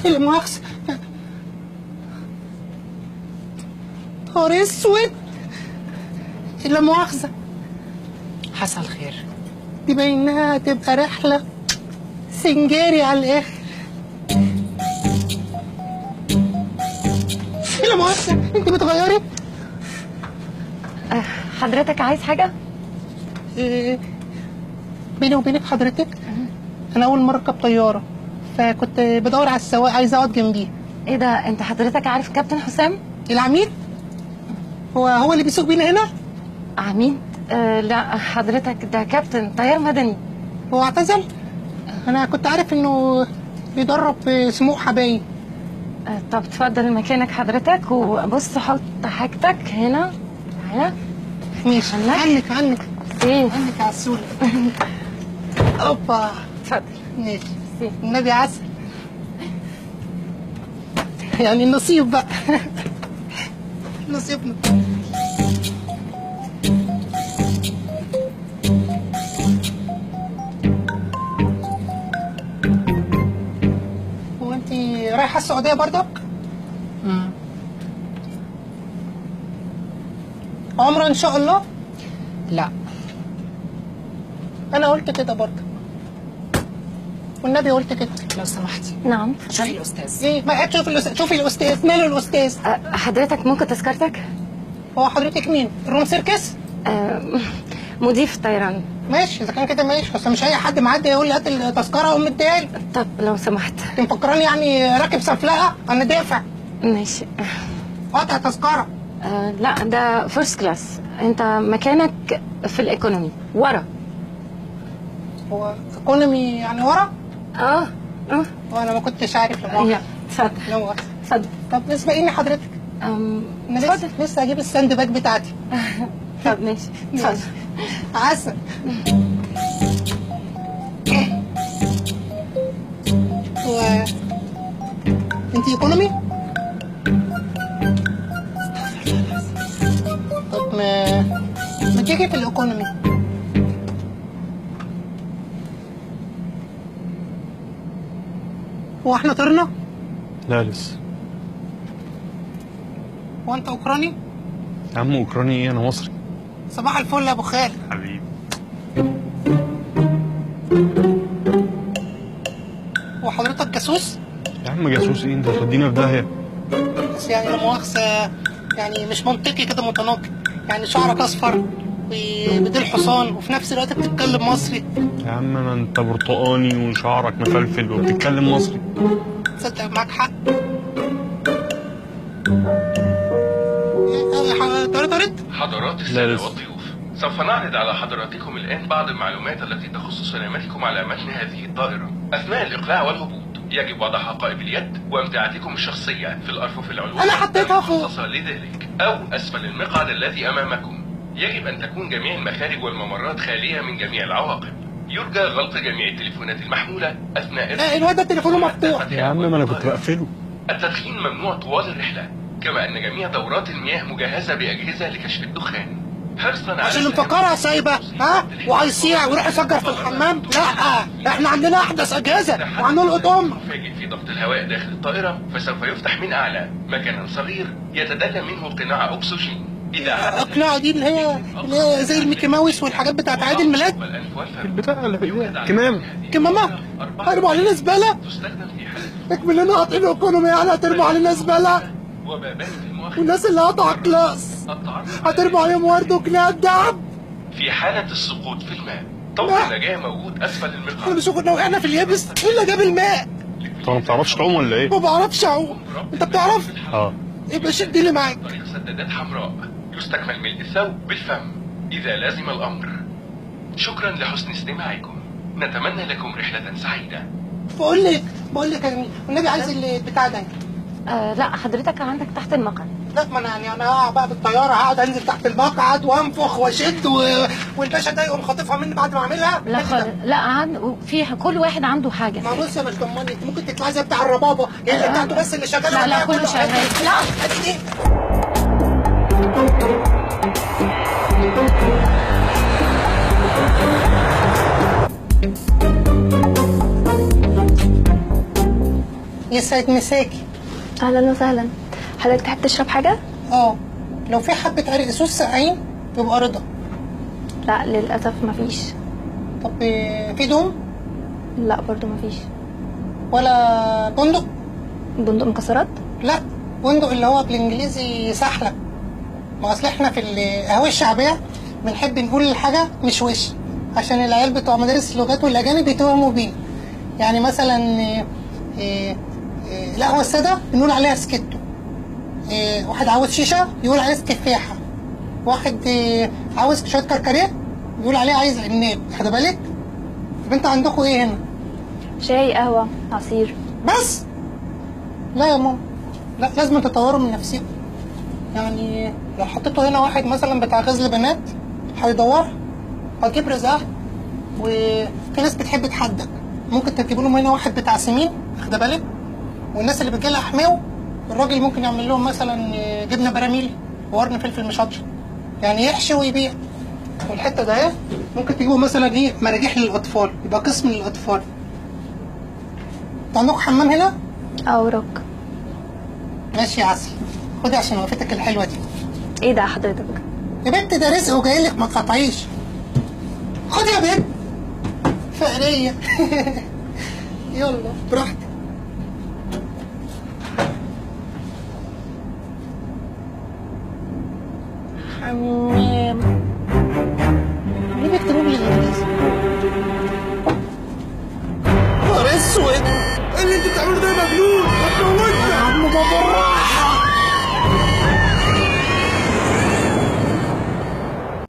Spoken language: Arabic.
لا مؤاخذة. نهار اسود. لا مؤاخذة. حصل خير. دي باينها تبقى رحلة سنجاري على الآخر. لا مؤاخذة، انت بتغيري؟ حضرتك عايز حاجة؟ بيني وبينك حضرتك انا اول مرة اركب طيارة، فكنت بدور على السواق عايز اقعد جنبيه. ايه ده، انت حضرتك عارف كابتن حسام؟ العميد؟ هو اللي بيسوق بينا هنا؟ عميد؟ لا حضرتك ده كابتن طيار مدني. هو اعتزل؟ انا كنت عارف انه بيدرب في سموحة باين. طب اتفضل مكانك حضرتك، وبص حط حاجتك هنا. تعالى. ماشي. عنك ايه؟ عنك على السولة. اوبا. اتفضل. ماشي. النبي عسل. يعني النصيب بقى. نصيبنا. هو انت رايحة السعودية برضك؟ عمرة ان شاء الله؟ لا. انا قلت كده برضه، والنبي قلت كده. لو سمحتي. نعم. شوفي الاستاذ. ايه ما قاعد شوفي الاستاذ. ماله الاستاذ؟ حضرتك ممكن تذكرتك؟ هو حضرتك مين؟ الروم سيركس؟ مضيف طيران. ماشي اذا كان كده ماشي، بس مش اي حد معدي يقول لي هات التذكره واقوم مديها. طب لو سمحت. انت مفكراني يعني راكب سفلقه؟ انا دافع. ماشي. قاطع تذكره. لا ده فيرست كلاس، انت مكانك في الايكونومي ورا. هو ايكونومي يعني ورا؟ اه. وانا ما كنتش عارف. يلا اتفضل. اتفضل. طب اسبقيني حضرتك. انا لسه اجيب الساند باج بتاعتي. طب ماشي اتفضل. عسل. انت ايكونومي؟ طب ما تيجي في الايكونومي. هو احنا طرنا؟ لا لسه. هو انت اوكراني؟ يا عم اوكراني ايه، انا مصري. صباح الفل يا ابو خالد. حبيبي. هو حضرتك جاسوس؟ يا عم جاسوس ايه، انت هتودينا في داهيه. بس يعني لا مؤاخذة، يعني مش منطقي كده، متناقض. يعني شعرك اصفر وبديل حصان وفي نفس الوقت بتتكلم مصري. يا عم ما انت برتقاني وشعرك مفلفل وبتتكلم مصري. تصدق معاك حق. حضرات السادة والضيوف، سوف نعرض على حضراتكم الآن بعض المعلومات التي تخص سلامتكم على متن هذه الطائرة. أثناء الإقلاع والهبوط يجب وضع حقائب اليد وامتعتكم الشخصية في الأرفف العلوية أنا حطيتها فوق المخصصة لذلك، أو أسفل المقعد الذي أمامكم. يجب أن تكون جميع المخارج والممرات خالية من جميع العواقب. يرجى غلق جميع التليفونات المحمولة أثناء الواد ده تليفونه مفتوح. يا عم ما أنا كنت بقفله. التدخين ممنوع طوال الرحلة، كما أن جميع دورات المياه مجهزة بأجهزة لكشف الدخان. حرصا على عشان مفكرها سايبة وهيصيع ويروح يفجر في الحمام. لا احنا عندنا احدث اجهزة وهنلقط مفاجئ في ضغط الهواء داخل الطائرة، فسوف يفتح من أعلى مكانا صغير يتدلى منه قناع أكسجين. إذا القناع دي اللي هي زي الميكي ماوس والحاجات بتاعت عيد الميلاد. البتاع اللي في كمامة هيرموا علينا زبالة. اكمل لنا قاطعين ايكونومي، يعني هترموا علينا زبالة. والناس اللي قطعوا كلاس هترموا عليهم ورد وكلاب دعم. في حالة السقوط في الماء طوق النجاة موجود أسفل المقعد. احنا مش كنا وقعنا في اليابس، ايه اللي جاب الماء؟ انت ما بتعرفش تعوم ولا ايه؟ ما بعرفش اعوم. انت بتعرف؟ يبقى شد لي معاك. طريق سدادات حمراء يستكمل ملء الثوب بالفم إذا لازم الأمر. شكرا لحسن استماعكم، نتمنى لكم رحلة سعيدة. بقول لك يا النبي عايز البتاع ده. لا حضرتك عندك تحت المقعد. لا ما انا هقع بقى بالطياره، هقعد انزل تحت المقعد وانفخ واشد والباشا ده يقوم خاطفها مني بعد ما اعملها. لا خالص، لا في كل واحد عنده حاجه. ما بص يا باشمهندس، انت ممكن تطلعي زي بتاع الربابه، اللي بتاعته بس اللي شغاله. لا كله شغال. لا ادي يسعد مساكي. اهلا وسهلا. حضرتك تحب تشرب حاجه؟ لو في حبة عرق سوس ساقعين يبقى رضا. لا للاسف مفيش. طب في دوم؟ لا برضو مفيش. ولا بندق؟ بندق مكسرات؟ لا، بندق اللي هو بالانجليزي سحلب. ما اصل احنا في القهوة الشعبية بنحب نقول الحاجة مش وش، عشان العيال بتوع مدارس اللغات والاجانب يتوهموا بينا. يعني مثلا القهوة السادة بنقول عليها سكتو. واحد عاوز شيشة يقول عليها سكفاحة. واحد عاوز شوية كركديه يقول عليه عايز عناب. واخد بالك؟ طب انتوا عندكم ايه هنا؟ شاي، قهوه، عصير. بس لا يا ماما، لا، لازم تطوروا من نفسكم. يعني لو حطيتوا هنا واحد مثلا بتاع غزل بنات هيدور، هتجيب رزقها. وفي ناس بتحب تحدك، ممكن تجيبوا لهم هنا واحد بتاع سمين. واخده بالك؟ والناس اللي بتجيلها حماو، الراجل ممكن يعمل لهم مثلا جبنه براميل وقرن فلفل مشطشط، يعني يحشي ويبيع. والحته ده ايه ممكن تجيبوا مثلا مراجيح للاطفال، يبقى قسم للاطفال. انتوا عندكم حمام هنا؟ اوراق. ماشي يا عسل، خدي عشان وقفتك الحلوه دي. ايه ده حضرتك؟ يا بنت ده رزق وجاي لك، ما تقطعيش. خدي يا بنت فقريه. يلا براحتك. حمام. ليه بيكتبوا بالانجليزي؟ نهار اسود، ايه اللي انتوا بتعملوه ده يا مجنون؟